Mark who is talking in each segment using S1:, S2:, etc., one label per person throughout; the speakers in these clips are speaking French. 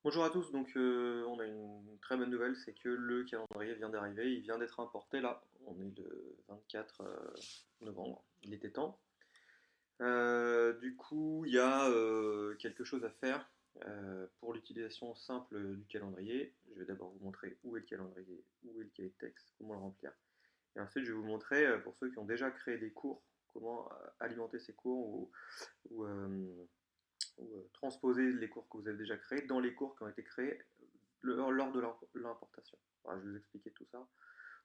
S1: Bonjour à tous, donc on a une très bonne nouvelle, c'est que le calendrier vient d'arriver, il vient d'être importé là, on est le 24 novembre, il était temps. Du coup, il y a quelque chose à faire pour l'utilisation simple du calendrier. Je vais d'abord vous montrer où est le calendrier, où est le cahier de texte, comment le remplir. Et ensuite, je vais vous montrer, pour ceux qui ont déjà créé des cours, comment alimenter ces cours ou transposer les cours que vous avez déjà créés dans les cours qui ont été créés lors de l'importation. Voilà, je vais vous expliquer tout ça.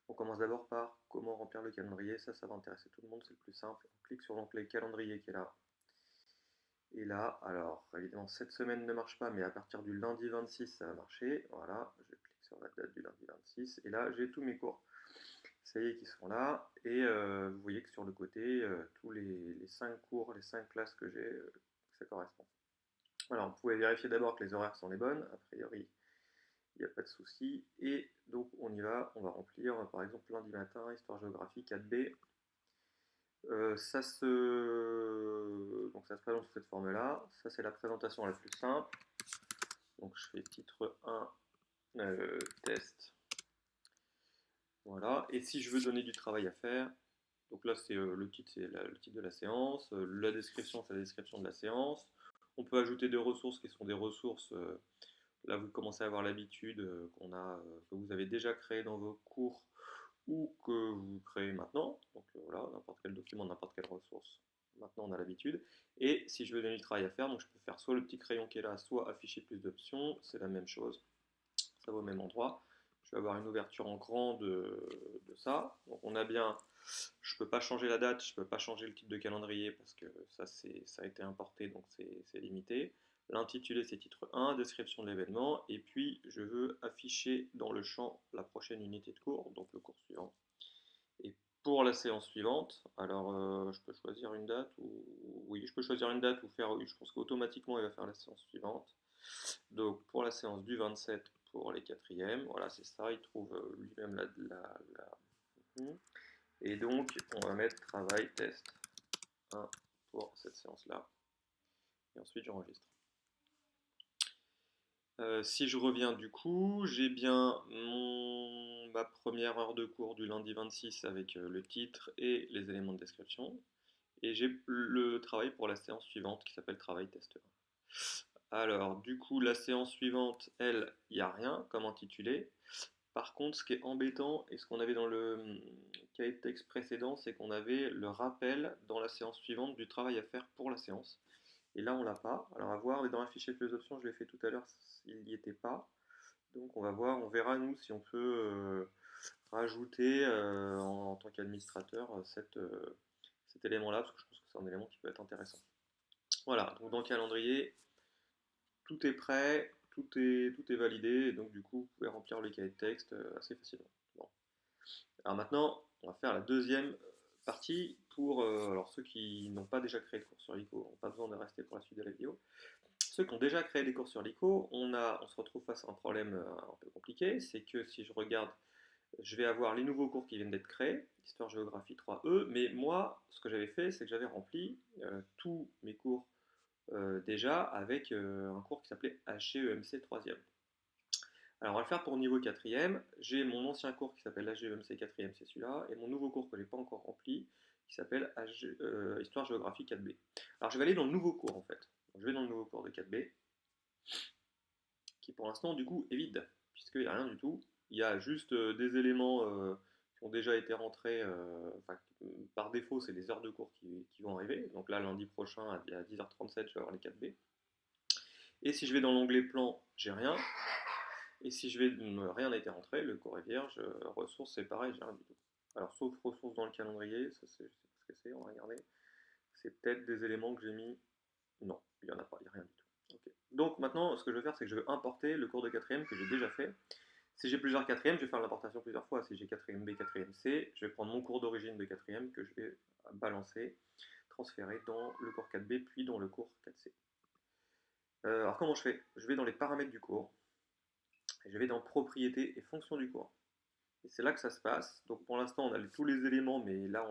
S1: On commence d'abord par comment remplir le calendrier. Ça va intéresser tout le monde, c'est le plus simple. On clique sur l'onglet calendrier qui est là. Et là, alors évidemment, cette semaine ne marche pas, mais à partir du lundi 26, ça va marcher. Voilà, je clique sur la date du lundi 26. Et là, j'ai tous mes cours. Ça y est, qui sont là. Et vous voyez que sur le côté, tous les 5 cours, les 5 classes que j'ai, ça correspond. Alors, vous pouvez vérifier d'abord que les horaires sont les bonnes. A priori, il n'y a pas de souci. Et donc, on y va. On va remplir, par exemple, lundi matin, histoire-géographie 4B. Donc, ça se présente sous cette forme-là. Ça, c'est la présentation la plus simple. Donc, je fais titre 1, test. Voilà. Et si je veux donner du travail à faire, donc là, le titre, c'est le titre de la séance. La description, c'est la description de la séance. On peut ajouter des ressources qui sont des ressources. Là, vous commencez à avoir l'habitude que vous avez déjà créé dans vos cours ou que vous créez maintenant. Donc voilà, n'importe quel document, n'importe quelle ressource. Maintenant, on a l'habitude. Et si je veux donner du travail à faire, donc je peux faire soit le petit crayon qui est là, soit afficher plus d'options. C'est la même chose. Ça va au même endroit. Je vais avoir une ouverture en grand de ça. Donc on a bien, je ne peux pas changer la date, je ne peux pas changer le type de calendrier parce que ça a été importé, donc c'est limité. L'intitulé c'est titre 1, description de l'événement, et puis je veux afficher dans le champ la prochaine unité de cours, donc le cours suivant. Et pour la séance suivante, alors je peux choisir une date ou oui, je peux choisir une date ou faire, oui, je pense qu'automatiquement il va faire la séance suivante. Donc pour la séance du 27 pour les quatrièmes, voilà c'est ça, il trouve lui-même et donc on va mettre travail test 1 pour cette séance-là. Et ensuite j'enregistre. Si je reviens du coup, j'ai bien ma première heure de cours du lundi 26 avec le titre et les éléments de description. Et j'ai le travail pour la séance suivante qui s'appelle travail test 1. Alors, du coup, la séance suivante, elle, il n'y a rien comme intitulé. Par contre, ce qui est embêtant et ce qu'on avait dans le cahier de texte précédent, c'est qu'on avait le rappel dans la séance suivante du travail à faire pour la séance. Et là, on l'a pas. Alors, à voir, mais dans la fichier plus options, je l'ai fait tout à l'heure, il n'y était pas. Donc, on va voir, on verra, nous, si on peut rajouter en tant qu'administrateur cet élément-là, parce que je pense que c'est un élément qui peut être intéressant. Voilà, donc dans le calendrier, tout est prêt, tout est validé, et donc du coup, vous pouvez remplir le cahier de texte assez facilement. Bon. Alors maintenant, on va faire la deuxième partie pour alors ceux qui n'ont pas déjà créé de cours sur l'ICO, n'ont pas besoin de rester pour la suite de la vidéo. Ceux qui ont déjà créé des cours sur l'ICO, on se retrouve face à un problème un peu compliqué, c'est que si je regarde, je vais avoir les nouveaux cours qui viennent d'être créés, Histoire Géographie 3E, mais moi, ce que j'avais fait, c'est que j'avais rempli tous mes cours déjà avec un cours qui s'appelait HGEMC 3e. Alors on va le faire pour niveau 4e. J'ai mon ancien cours qui s'appelle HGEMC 4e, c'est celui-là, et mon nouveau cours que je n'ai pas encore rempli qui s'appelle Histoire Géographie 4B. Alors je vais aller dans le nouveau cours en fait. Donc, je vais dans le nouveau cours de 4B, qui pour l'instant du coup est vide, puisqu'il n'y a rien du tout. Il y a juste des éléments qui ont déjà été rentrés, enfin, par défaut c'est les heures de cours qui vont arriver. Donc là lundi prochain à 10h37 je vais avoir les 4B. Et si je vais dans l'onglet plan, j'ai rien. Et si je vais, rien n'a été rentré, le cours est vierge, ressources c'est pareil, j'ai rien du tout. Alors sauf ressources dans le calendrier, ça c'est, je sais pas ce que c'est, on va regarder. C'est peut-être des éléments que j'ai mis. Non, il n'y en a pas, il n'y a rien du tout. Okay. Donc maintenant, ce que je vais faire, c'est que je vais importer le cours de 4ème que j'ai déjà fait. Si j'ai plusieurs 4ème, je vais faire l'importation plusieurs fois. Si j'ai 4ème B, 4ème C, je vais prendre mon cours d'origine de 4ème que je vais balancer, transférer dans le cours 4B, puis dans le cours 4C. Alors comment je fais? Je vais dans les paramètres du cours, et je vais dans propriétés et fonctions du cours. Et c'est là que ça se passe. Donc pour l'instant, on a tous les éléments, mais là,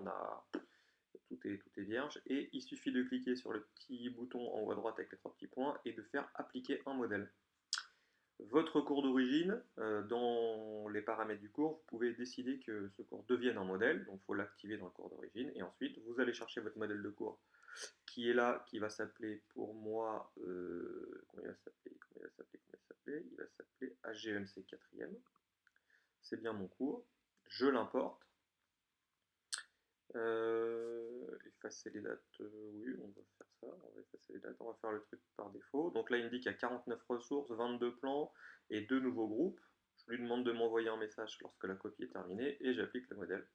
S1: tout est vierge. Et il suffit de cliquer sur le petit bouton en haut à droite avec les trois petits points et de faire appliquer un modèle. Votre cours d'origine, dans les paramètres du cours, vous pouvez décider que ce cours devienne un modèle, donc il faut l'activer dans le cours d'origine, et ensuite vous allez chercher votre modèle de cours qui est là, qui va s'appeler pour moi, comment il va s'appeler, il va s'appeler HGMC 4e, c'est bien mon cours, je l'importe, effacer les dates, oui, on va faire ça, on va effacer les dates, on va faire le truc par défaut. Donc là, il me dit qu'il y a 49 ressources, 22 plans et 2 nouveaux groupes. Je lui demande de m'envoyer un message lorsque la copie est terminée et j'applique le modèle.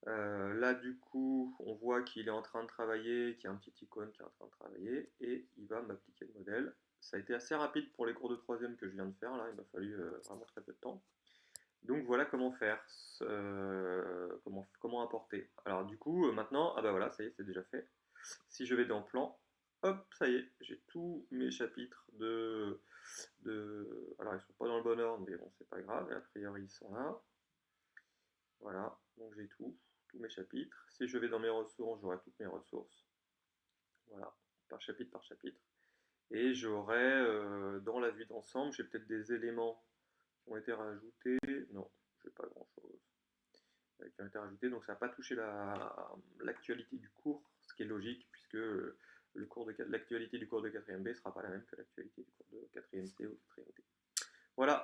S1: Là, du coup, on voit qu'il est en train de travailler, qu'il y a un petit icône qui est en train de travailler et il va m'appliquer le modèle. Ça a été assez rapide pour les cours de troisième que je viens de faire, là, il m'a fallu vraiment très peu de temps. Donc voilà comment faire, comment importer. Alors du coup, maintenant, ah bah voilà, ça y est, c'est déjà fait. Si je vais dans plan, hop, ça y est, j'ai tous mes chapitres Alors ils sont pas dans le bon ordre, mais bon, c'est pas grave, a priori ils sont là. Voilà, donc j'ai tous mes chapitres. Si je vais dans mes ressources, j'aurai toutes mes ressources. Voilà, par chapitre par chapitre. Et j'aurai, dans la vue d'ensemble, j'ai peut-être des éléments qui ont été rajoutés. Non, j'ai pas grand-chose qui ont été rajoutés, donc ça n'a pas touché l'actualité du cours, ce qui est logique, puisque l'actualité du cours de 4ème B ne sera pas la même que l'actualité du cours de 4ème C ou 4ème D. Voilà.